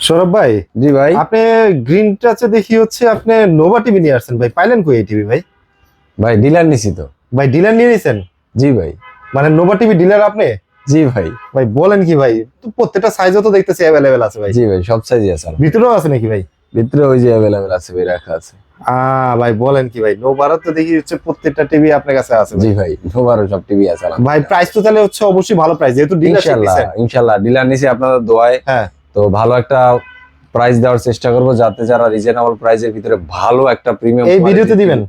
সৌরভ ভাই। জি ভাই। আপনি গ্রিন টাচে দেখি হচ্ছে আপনি নোভা টিভি নিয়ে আসছেন ভাই, পাইলেন কই এই টিভি ভাই? ভাই ডিলার নিছি তো। ভাই ডিলার নিয়ে নিছেন? জি ভাই। মানে নোভা টিভি ডিলার আপনি? জি ভাই। ভাই বলেন কি ভাই, তো প্রত্যেকটা সাইজও তো দেখতেছি অ্যাভেলেবেল আছে ভাই। জি ভাই, সব সাইজই আছে। ভিতরেও আছে নাকি ভাই? ভিতরে ওই যে অ্যাভেলেবেল আছে ভাই, রাখা আছে। ভাই বলেন কি ভাই, নোভারও তো দেখি হচ্ছে প্রত্যেকটা টিভি আপনার কাছে আছে জি ভাই। ভাই, নোভারও সব টিভি আছে। ভাই প্রাইস তো তাহলে হচ্ছে অবশ্যই ভালো প্রাইস, যেহেতু ডিলার ইনশাআল্লাহ ইনশাআল্লাহ ডিলার নিছি আপনাদের দোয়ায়। হ্যাঁ, তো ভালো একটা প্রাইস দেওয়ার চেষ্টা করব, যাতে যারা রিজনেবল প্রাইসের ভিতরে ভালো একটা প্রিমিয়াম এই ভিডিওতে দিবেন।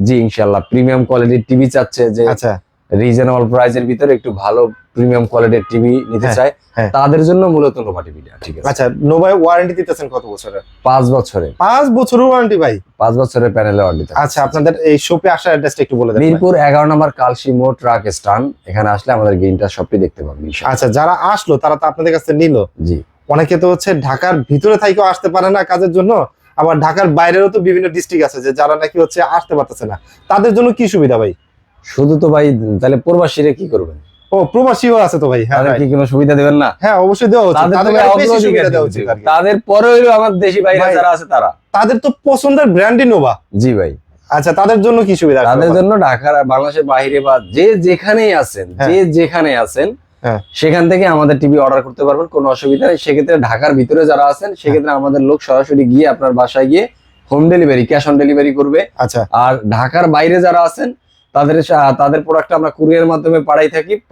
জি ইনশাআল্লাহ, প্রিমিয়াম কোয়ালিটির টিভি চাচ্ছে যে আচ্ছা রিজনেবল প্রাইসের ভিতরে একটু ভালো প্রিমিয়াম কোয়ালিটির টিভি নিতে চায়, হ্যাঁ। তাদের জন্য মূলত নোভা টিভিটা ঠিক আছে। আচ্ছা, নোভায় ওয়ারেন্টি দিতেছেন কত বছরের? 5 বছরে। 5 বছরের ওয়ারেন্টি ভাই? 5 বছরের প্যানেলে ওয়ারেন্টি। আচ্ছা, আপনাদের এই শপে আসার অ্যাড্রেসটা একটু বলে দেন। মিরপুর 11 নম্বর কালসি মোড় ট্রাক স্ট্যান্ড, এখানে আসলে আমাদের গ্রিনটা শপটি দেখতে পাবেন ইনশাআল্লাহ। আচ্ছা, যারা আসলো তারা তো আপনাদের কাছে নিল। জি। অনেকে তো হচ্ছে ঢাকার ভিতরে থেকেও আসতে পারে না কাজের জন্য, আবার ঢাকার বাইরেরও তো বিভিন্ন ডিস্ট্রিক্ট আছে যে যারা নাকি হচ্ছে আসতে পারতেছে না, তাদের জন্য কি সুবিধা ভাই? শুধু তো ভাই তাহলে প্রবাসীরা কি করবেন? ও প্রবাসীও আছে তো ভাই। হ্যাঁ তাদের ভাই। কি কোনো সুবিধা দেবেন না? হ্যাঁ অবশ্যই দেওয়া উচিত, তাদের তাদের তো আরো বেশি অগ্রাধিকার সুবিধা দেওয়া দেওয়া উচিত উচিত। আর কি। তাদের পরে হইলো আমার দেশি ভাইরা ভাই, যারা আছে তারা। তাদের তো পছন্দের ব্র্যান্ডই নোভা। জি ভাই। আচ্ছা, তাদের জন্য কি সুবিধা? তাদের জন্য ঢাকার আর বাংলাদেশের বাইরে বা যে যেখানেই আছেন, হ্যাঁ। যে যেখানে আছেন হ্যাঁ। সেখান থেকে আমাদের টিভি অর্ডার করতে পারবেন, কোনো অসুবিধা নেই। সেক্ষেত্রে ঢাকার ভিতরে যারা আছেন সেক্ষেত্রে আমাদের লোক সরাসরি গিয়ে আপনার বাসায় গিয়ে home delivery, cash on delivery করবে। আচ্ছা। আর ঢাকার বাইরে যারা আছেন তাদের প্রোডাক্ট আমরা কুরিয়ার মাধ্যমে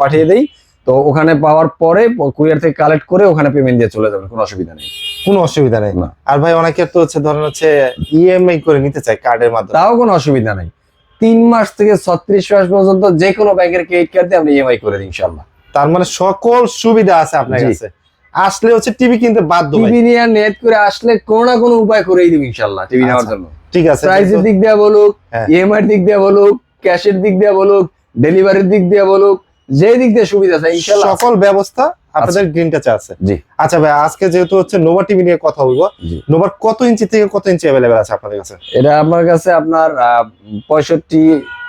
পাঠিয়ে দেই। তো ওখানে পাওয়ার পরে কুরিয়ার থেকে কালেক্ট করে ওখানে পেমেন্ট দিয়ে চলে যাবেন, কোনো অসুবিধা নেই। কোনো অসুবিধা নেই। না। আর ভাই অনেকের তো হচ্ছে ধরেন হচ্ছে ইএমআই করে নিতে চায় কার্ডের মাধ্যমে, তাও কোনো অসুবিধা নেই। 3 মাস থেকে 36 মাস পর্যন্ত যে কোনো ব্যাংকের ক্রেডিট কার্ড দিয়ে আমরা ইএমআই করে দিই ইনশাআল্লাহ। তার মানে সকল সুবিধা আছে আপনার জি। কাছে। আসলে হচ্ছে টিভি কিনতে বাধ্য ভাই। টিভি নিয়ে নেট করে আসলে কোনো না কোনো উপায় করেই দিব ইনশাআল্লাহ টিভি নেওয়ার আচ্ছা, জন্য। ঠিক আছে। প্রাইসের দিক দিয়ে বলুক, হ্যাঁ। ইএমআই দিক দিয়ে বলুক, ক্যাশের দিক দিয়ে বলুক, ডেলিভারির দিক দিয়ে বলুক, যে দিক দিয়ে সুবিধা আছে ইনশাআল্লাহ সকল ব্যবস্থা আপনাদের গ্রিন টাচে আছে। জি। আচ্ছা ভাই, আজকে যেহেতু হচ্ছে নোভা টিভি নিয়ে কথা বলবো, জি। নোভার কত ইঞ্চি থেকে কত ইঞ্চি অ্যাভেলেবেল আছে আপনাদের কাছে? এটা আমার কাছে আপনার 65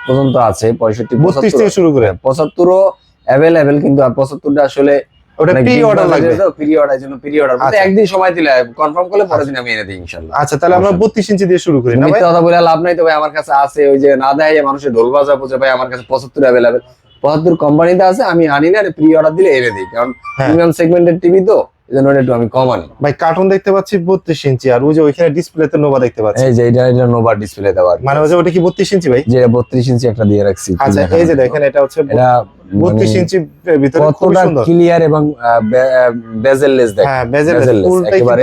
পর্যন্ত আছে। 65 32 থেকে শুরু করে 75ও অ্যাভেলেবেল, কিন্তু 75টা আসলে ওটা অনেক প্রি big অর্ডার budget লাগবে। এর তো, প্রি অর্ডার জন্য প্রি অর্ডার আচ্ছা। একদিন সময় দিলে কনফার্ম করলে পরের দিন আমি এনে দিই ইনশাআল্লাহ। আচ্ছা, তাহলে আমরা 32 ইঞ্চি দিয়ে শুরু করি না ভাই? মিথ্যা কথা বলে লাভ নাই তো ভাই, আমার কাছে আছে। ওই যে না দেয় মানুষের ঢোল বাজা বুঝে ভাই, আমার কাছে 75 অ্যাভেলেবেল। 75 কোম্পানিতে আছে, আমি আনি না, প্রি অর্ডার দিলে এনে দিই, কারণ হ্যাঁ। প্রিমিয়াম সেগমেন্টের টিভি তো এজন্য একটু আমি কম আনি। ভাই কার্টুন দেখতে পাচ্ছি 32 ইঞ্চি, আর ওই যে ওইখানে ডিসপ্লেতে নোভা দেখতে পাচ্ছি। এই যে এটা নোভা ডিসপ্লে দেওয়া, মানে ওই যে ওটা কি 32 ইঞ্চি ভাই? যে 32 ইঞ্চি একটা দিয়ে রাখছি। আচ্ছা, এই যে দেখেন এটা হচ্ছে এটা 32 ইঞ্চি ভিতরে খুব কতটা সুন্দর। ক্লিয়ার এবং বেজেললেস দেখেন। হ্যাঁ, বেজেল একেবারে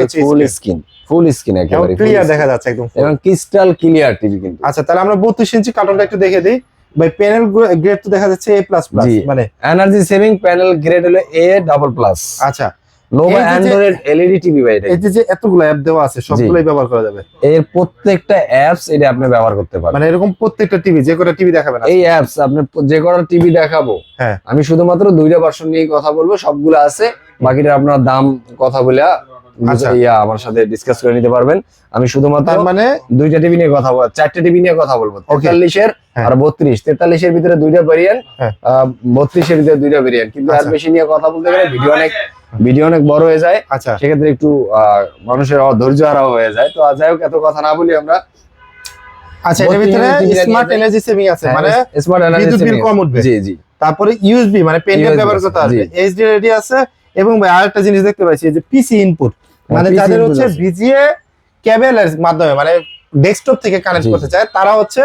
ফুল স্ক্রিন একেবারে ক্লিয়ার দেখা যাচ্ছে একদম full। এবং ক্রিস্টাল ক্লিয়ার টিভি কিন্তু। আচ্ছা, তাহলে আমরা 32 ইঞ্চি কার্টুনটা একটু দেখে দিই ভাই। প্যানেল গ্রেড তো দেখা যাচ্ছে A++, জি। মানে এনার্জি সেভিং প্যানেল গ্রেড হলো A++। আচ্ছা, নোভা এই যে- অ্যান্ড্রয়েড এলইডি টিভি ভাই এটা। এই যে এতগুলো অ্যাপ দেওয়া আছে সবগুলোই ব্যবহার করা যাবে? এর প্রত্যেকটা অ্যাপস এটা আপনি ব্যবহার করতে পারবেন। মানে এরকম প্রত্যেকটা টিভি, যে কটা টিভি দেখাবেন এই অ্যাপস আপনি যে কটা টিভি দেখাবো, হ্যাঁ। আমি শুধুমাত্র 2টা ভার্সন নিয়ে কথা বলবো, সবগুলো আছে। বাকিটা আপনার দাম কথা বলে আচ্ছা। আমার সাথে ডিসকাস করে নিতে পারবেন। আমি শুধুমাত্র তার মানে 2টা টিভি নিয়ে কথা বলবো, 4টে টিভি নিয়ে কথা বলবো। Okay. 43 এর হ্যাঁ। আর 32। 43 এর ভিতরে 2টা ভেরিয়েন্ট, হ্যাঁ। 32 এর ভিতরে 2টা ভেরিয়েন্ট, কিন্তু আর আচ্ছা। বেশি নিয়ে কথা বলতে গেলে ভিডিও অনেক বড় হয়ে যায়। আচ্ছা, সেক্ষেত্রে একটু মানুষের ধৈর্য হারাও হয়ে যায়। তো যাই হোক, এত কথা না বলি আমরা। আচ্ছা, এর ভিতরে 32 টিভি স্মার্ট নিয়ে এনার্জি সেভিং আছে, মানে স্মার্ট বিদ্যুৎ বিল কম উঠবে। জি জি। তারপরে ইউএসবি মানে পেন ড্রাইভ USB ব্যবহার করতে আছে, পারবে, জি। এইচডি রেডি আছে। এবং ভাই আরেকটা জিনিস দেখতে পাচ্ছি, এই যে পিসি ইনপুট, মানে PC যাদের input হচ্ছে আছে। ভিজিএ কেবলের মাধ্যমে মানে ডেস্কটপ থেকে কানেক্ট জি। করতে চায়, তারা হচ্ছে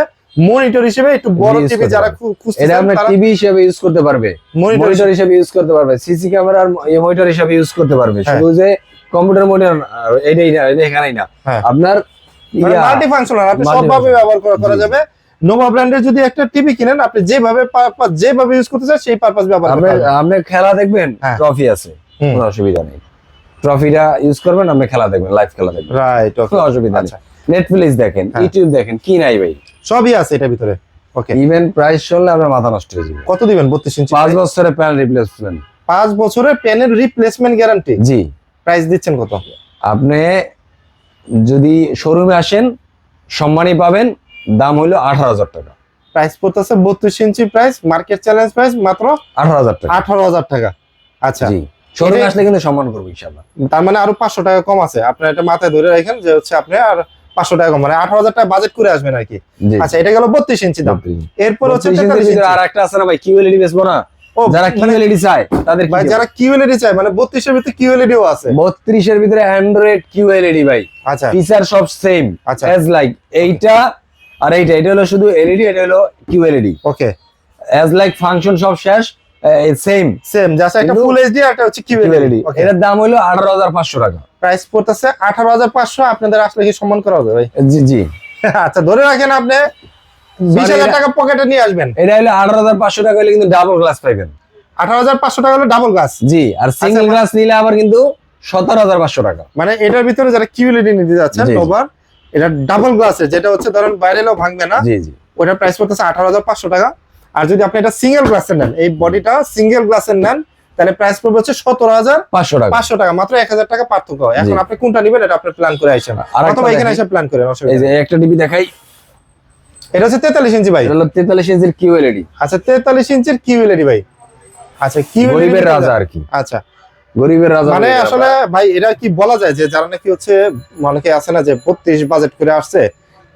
মনিটর হিসেবে একটু বড় use টিভি করতে যারা পারবে। এটা খুঁজছেন আপনি তারা টিভি হিসেবে ইউজ করতে পারবে, মনিটর মনিটর হিসেবে ইউজ করতে পারবে, সিসি ক্যামেরার মনিটর হিসেবে ইউজ করতে পারবে। হ্যাঁ। শুধু যে কম্পিউটার মনিটর এটাই না, এটা এখানেই না, হ্যাঁ। আপনার মাল্টি ফাংশনাল, আপনি multi সবভাবে ব্যবহার করা জি। যাবে। নোভা ব্র্যান্ডের যদি একটা টিভি কিনেন, আপনি যেভাবে ইউজ করতে চান সেই পারপাস ব্যবহার করতে পারবেন। আপনি খেলা দেখবেন, হ্যাঁ। ট্রফি আছে, হুম। কোনো অসুবিধা নেই। ট্রফিটা ইউজ করবেন, আপনি খেলা দেখবেন, লাইভ খেলা দেখবেন, রাইট, কোনো অসুবিধা নেই। আচ্ছা, নেটফ্লিক্স দেখেন, হ্যাঁ। ইউটিউব দেখেন, কি নাই ভাই। সবই আছে এটার ভিতরে। ওকে, ইভেন প্রাইস শুনলে আপনার মাথা নষ্ট হয়ে যাবে। কত দিবেন 32 ইঞ্চি? 5 বছরের প্যানেল রিপ্লেসমেন্ট। 5 বছরের প্যানেল রিপ্লেসমেন্ট গ্যারান্টি। জি। প্রাইস দিচ্ছেন কত? আপনি যদি শোরুমে আসেন সম্মানই পাবেন, দাম হইলো 18,000 টাকা। প্রাইস পড়তেছে 32 ইঞ্চি, প্রাইস মার্কেট চ্যালেঞ্জ প্রাইস মাত্র 18,000 টাকা। 18,000 টাকা। আচ্ছা, জি। শোরুমে আসলে কিন্তু সম্মান করবো ইনশাআল্লাহ। তার মানে আরো 500 টাকা কম আছে, আপনার এটা মাথায় ধরে রাখেন যে হচ্ছে আপনি আর 500 টাকা কম, মানে 18,000 টাকা বাজেট করে আসবেন আর কি। জি। আচ্ছা, এটা গেল 32 ইঞ্চি দাম। 32 এরপর হচ্ছে 32 43 ইঞ্চির ভিতরে ইঞ্চি। আর একটা আছে না ভাই, কিউএলইডি বেচবো না? ও, যারা মানে কিউএলইডি চায় তাদের ভাই যারা কিউএলইডি চায়, মানে 32 এর ভিতরে কিউএলইডিও আছে। 32 এর ভিতরে অ্যান্ড্রয়েড কিউএলইডি ভাই, আচ্ছা ফিচার সব সেম আচ্ছা, অ্যাজ লাইক এইটা আর এইটা, এটা হলো শুধু এলইডি, এটা হলো QLED, okay as like function সব শেষ সেম সেম, জাস্ট একটা কিন্তু ফুল এইচডি আর একটা হচ্ছে কিউএলইডি। কিউএলইডি। এটার দাম হলো 18,500 টাকা, প্রাইস পড়তেছে 18,500। আপনাদের আসলে কি সম্মান করা হবে ভাই? জি জি। আচ্ছা, ধরে রাখেন আপনি 20,000 টাকা পকেটে নিয়ে আসবেন। এটা হলো 18,500 টাকা হলে কিন্তু ডাবল গ্লাস পাইবেন। 18,500 টাকা হলো ডাবল গ্লাস। জি, আর সিঙ্গেল গ্লাস নিলে আবার কিন্তু 17,500 টাকা। মানে এটার ভিতরে যারা কিউএলইডি নিতে যাচ্ছেন জি, জি। নোভার, এটা ডাবল গ্লাসের, যেটা হচ্ছে ধরেন বাইরেও ভাঙবে না, জি জি। ওটার প্রাইস পড়তেছে 18,500 টাকা। আর যদি আপনি এটা সিঙ্গেল গ্লাসের নেন, এই বডিটা সিঙ্গেল গ্লাসের নেন, তাহলে প্রাইস পড়বে হচ্ছে 17,500 টাকা, মাত্র 1,000 টাকা পার্থক্য। এখন আপনি কোনটা নেবেন এটা আপনি প্ল্যান করে আসেন, আরেকটা অথবা এখানে দেখেন। এসে প্ল্যান করেন, অসুবিধা এই যে নেই। একটা টিভি দেখাই, এটা হচ্ছে 43 ইঞ্চি ভাই। এটা হলো 43 ইঞ্চির কিউএলইডি। আচ্ছা, 43 ইঞ্চির কিউএলইডি ভাই। আচ্ছা, কিউএলইডি গরিবের রাজা আর কি। আচ্ছা, গরিবের রাজা মানে বলি আসলে আমরা। ভাই এটা কি বলা যায় যে যারা নাকি হচ্ছে অনেকে আছে না যে 32 বাজেট করে আসছে,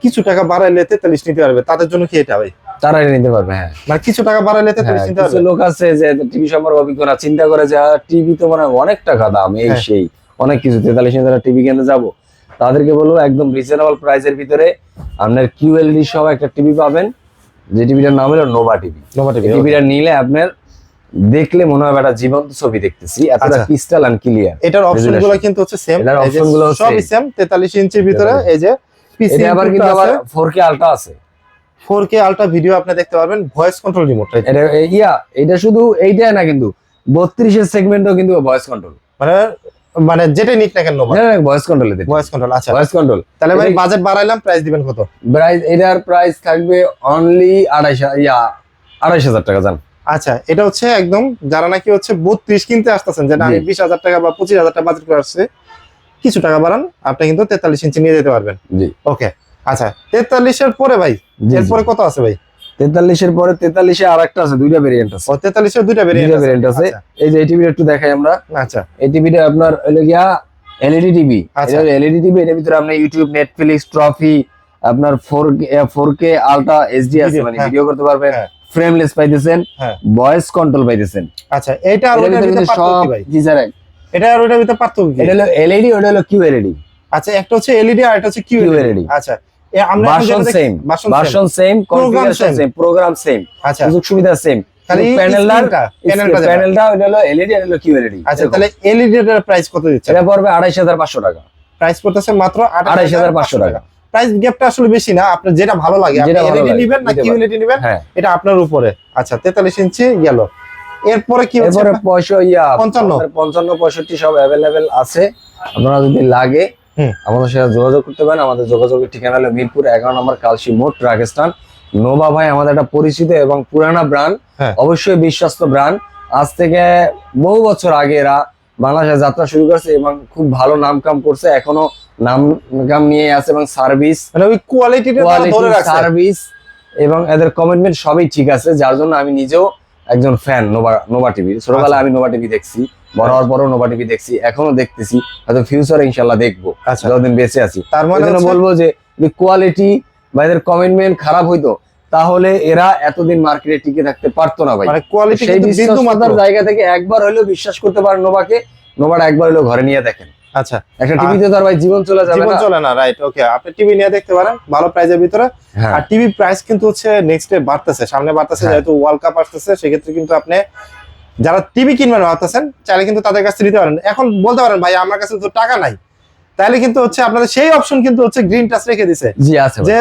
কিছু টাকা বাড়াইলে 43 নিতে পারবে, তাদের জন্য কি এটা ভাই? তারা এটা নিতে পারবে, হ্যাঁ। মানে কিছু টাকা বাড়াইলে 43 হ্যাঁ, নিতে কিছু পারবে। লোক আছে যে টিভি সম্পর্কে অভিজ্ঞতা চিন্তা করে যে টিভি তো মানে অনেক টাকা দাম, এই হ্যাঁ। সেই অনেক কিছু, 43 হাজার টিভি কিনতে যাবো, তাদেরকে বলবো একদম রিজনেবল প্রাইসের ভিতরে আপনার কিউএলইডি সহ একটা টিভি পাবেন, যে টিভিটার নাম হলো নোভা টিভি। নোভা টিভি, টিভিটা নিলে আপনার দেখলে মনে হবে একটা জীবন্ত ছবি দেখতেছি, এতটা আচ্ছা। Crystal and clear. এটার অপশনগুলো কিন্তু হচ্ছে সেম, এটার অপশনগুলো সবই সেম 43 ইঞ্চির ভিতরে। এই যে পিসি এটা আবার কিন্তু আবার আছে, 4K আলট্রা আছে, 4K আলট্রা ভিডিও আপনি দেখতে পারবেন, ভয়েস কন্ট্রোল রিমোট। এটা এটা শুধু এইটাই না, কিন্তু 32 এর সেগমেন্টও কিন্তু ভয়েস কন্ট্রোল, মানে মানে যেটা নিক না কেন নোভা ভয়েস কন্ট্রোল দিতে, ভয়েস কন্ট্রোল। আচ্ছা, ভয়েস কন্ট্রোল। তাহলে ভাই বাজেট বাড়াইলাম, প্রাইস দিবেন কত? প্রাইস, এটার প্রাইস থাকবে অনলি 2,500 টাকা জান। আচ্ছা, এটা হচ্ছে একদম যারা নাকি হচ্ছে 32 কিনতে আসতেছেন, যেটা আমি জি। 20,000 টাকা বা 25,000 টাকা বাজেট করে আসছে, কিছু টাকা বাড়ান, আপনি কিন্তু 43 ইঞ্চি নিয়ে যেতে পারবেন। জি ওকে, আচ্ছা 43 এর পরে ভাই, জি, এরপরে কত আছে ভাই? 43 এর পরে 43 এ আরেকটা আছে, দুইটা ভেরিয়েন্ট আছে, ও 43 এর দুইটা দুইটা ভেরিয়েন্ট ভেরিয়েন্ট আছে। আছে। এই যে এই টিভিটা একটু দেখাই আমরা। আচ্ছা এই টিভিটা আপনার হলো গিয়া এলইডি টিভি। আচ্ছা। এটা এলইডি টিভি, এর ভিতরে আপনি ইউটিউব, নেটফ্লিক্স, ট্রফি, আপনার 4K আলট্রা এইচডি আছে, Video, মানে হ্যাঁ। ভিডিও করতে পারবেন, হ্যাঁ। ফ্রেমলেস পাইতেছেন, হ্যাঁ। ভয়েস কন্ট্রোল পাইতেছেন। আচ্ছা, এটা আর এটার ওটার ভিতরে ভিতরে কিন্তু পার্থক্য সব কি ভাই? ফিচার এক। এটা আর ওটার ভিতরে পার্থক্য কি? এটা হলো এলইডি, ওটা হলো কিউএলইডি। আচ্ছা, একটা হচ্ছে এলইডি আর একটা হচ্ছে QLED কিউএলইডি। আচ্ছা, আমরা এখন ভার্সন যেটা দেখি- same, version same, configuration same। Same, program same, আচ্ছা, সুযোগ সুবিধা সেম, খালি প্যানেলটা প্যানেলটা যেটা। প্যানেলটা ওটা হলো এলইডি, এটা হলো কিউএলইডি। আচ্ছা, তাহলে এলইডি এর প্রাইস কত দিচ্ছে? এটা পড়বে 2,500 টাকা, প্রাইস পড়তেছে মাত্র 2,500 টাকা। প্রাইস গ্যাপটা আসলে বেশি না, আপনার যেটা ভালো লাগে, আপনি যেটা ভালো এলইডি লাগে, নেবেন না নিতে পারেন। কিউএলইডি নেবেন, হ্যাঁ। এটা আপনার উপরে। আচ্ছা, 43 ইঞ্চি গেল, এরপরে কি হচ্ছে? এরপরে 55 55 65 সব অ্যাভেলেবেল আছে, আপনারা যদি লাগে হুম। আমাদের সাথে যোগাযোগ করতে পারেন। আমাদের যোগাযোগের ঠিকানা হলো মিরপুর 11 নম্বর কালসি মোড়, রাজস্থান। নোভা ভাই আমাদের একটা পরিচিত এবং পুরানা ব্র্যান্ড, হ্যাঁ। অবশ্যই বিশ্বস্ত ব্র্যান্ড। আজ থেকে বহু বছর আগে এরা বাংলাদেশে যাত্রা শুরু করছে এবং খুব ভালো নাম কাম করছে, এখনো নাম কাম নিয়ে আছে, এবং সার্ভিস, মানে ওই কোয়ালিটিটা ধরে রাখছে। সার্ভিস এবং এদের কমিটমেন্ট সবই ঠিক আছে, যার জন্য আমি নিজেও একজন ফ্যান নোভা টিভি। ছোটবেলায় আমি নোভা টিভি দেখছি, বড় হওয়ার পরও নোভা টিভি দেখছি, এখনো দেখতেছি, হয়তো ফিউচারে ইনশাল্লাহ দেখবো, আচ্ছা, যতদিন বেঁচে আছি। তার মানে এই জন্য হচ্ছে- বলবো যে কোয়ালিটি বা এদের কমিটমেন্ট খারাপ হইতো, তাহলে এরা এতদিন মার্কেটে টিকে থাকতে পারতো না ভাই। মানে কোয়ালিটি সেই কিন্তু বিন্দু মাত্র। বিশ্বস্ততার জায়গা থেকে একবার হলেও বিশ্বাস করতে পারেন নোভাকে, নোভাটা একবার হলেও ঘরে নিয়ে দেখেন। আচ্ছা, একটা টিভিতে তো আর ভাই জীবন চলে যাবে জীবন না। চলে না, রাইট। ওকে, আপনি টিভি নিয়ে দেখতে পারেন ভালো প্রাইজের ভিতরে। হ্যাঁ। আর টিভি প্রাইস কিন্তু হচ্ছে নেক্সট ডে বাড়তেছে, সামনে বাড়তেছে, হ্যাঁ। যেহেতু ওয়ার্ল্ড কাপ আসতেছে, সেক্ষেত্রে কিন্তু আপনি যারা টিভি কিনবেন ভাবতেছেন, চাইলে কিন্তু তাদের কাছে নিতে পারেন। এখন বলতে পারেন ভাই আমার কাছে তো টাকা নাই, তাহলে কিন্তু হচ্ছে আপনাদের সেই অপশন কিন্তু হচ্ছে গ্রিন টাচ রেখে দিছে, জি আছে ভাই। যে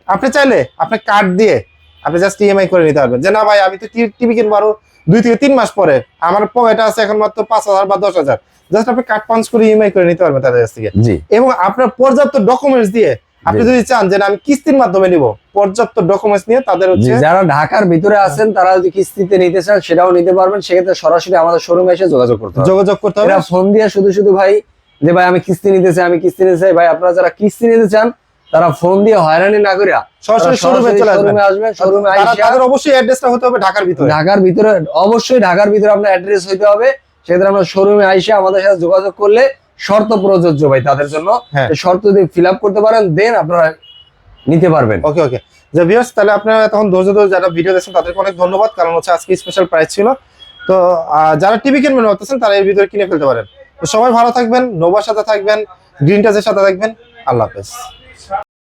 আপনি চাইলে আপনি কার্ড দিয়ে আপনি জাস্ট ইএমআই করে নিতে পারবেন, যে না ভাই আমি তো টিভি কিনবো আরো 2 থেকে 3 মাস পরে, আমার পকেটে আছে এখন মাত্র 5,000 বা 10,000, জাস্ট আপনি কার্ড পাঞ্চ করে ইএমআই করে নিতে পারবেন তাদের কাছ থেকে। জি এবং আপনার পর্যাপ্ত ডকুমেন্টস দিয়ে আপনি জি। যদি চান যে না আমি কিস্তির মাধ্যমে নিব, পর্যাপ্ত ডকুমেন্টস নিয়ে তাদের জি, হচ্ছে যারা ঢাকার ভিতরে আছেন তারা যদি কিস্তিতে নিতে চান সেটাও নিতে পারবেন, সেক্ষেত্রে সরাসরি আমাদের শোরুমে এসে যোগাযোগ করতে হবে। যোগাযোগ করতে হবে। এরা ফোন দিয়ে শুধু শুধু ভাই যে ভাই আমি কিস্তি নিতে চাই, আমি কিস্তি নিতে চাই, ভাই আপনারা যারা কিস্তি নিতে চান তারা ফোন দিয়ে হয়রানি না করিয়া সরাসরি শোরুমে চলে আসবেন। আসবেন, শোরুমে তারা- আইসা তাদের অবশ্যই অ্যাড্রেসটা হতে হবে ঢাকার ভিতরে। ঢাকার ভিতরে, অবশ্যই ঢাকার ভিতরে আপনার অ্যাড্রেস হইতে হবে, সেক্ষেত্রে আমরা শোরুমে আইসে আমাদের সাথে যোগাযোগ করলে শর্ত প্রযোজ্য ভাই তাদের জন্য। হ্যাঁ। এই শর্ত যদি ফিল আপ করতে পারেন দেন আপনারা নিতে পারবেন। ওকে ওকে, যে ভিউয়ার্স তাহলে আপনারা তখন ধৈর্য ধরে যারা ভিডিও দেখছেন তাদেরকে অনেক ধন্যবাদ, কারণ হচ্ছে আজকে স্পেশাল প্রাইস ছিল। তো যারা টিভি কিনবেন ভাবতেছেন তারা এর ভিতরে কিনে ফেলতে পারেন। তো সবাই ভালো থাকবেন, নোভার সাথে থাকবেন, গ্রিন টাচের সাথে থাকবেন। আল্লাহ হাফেজ।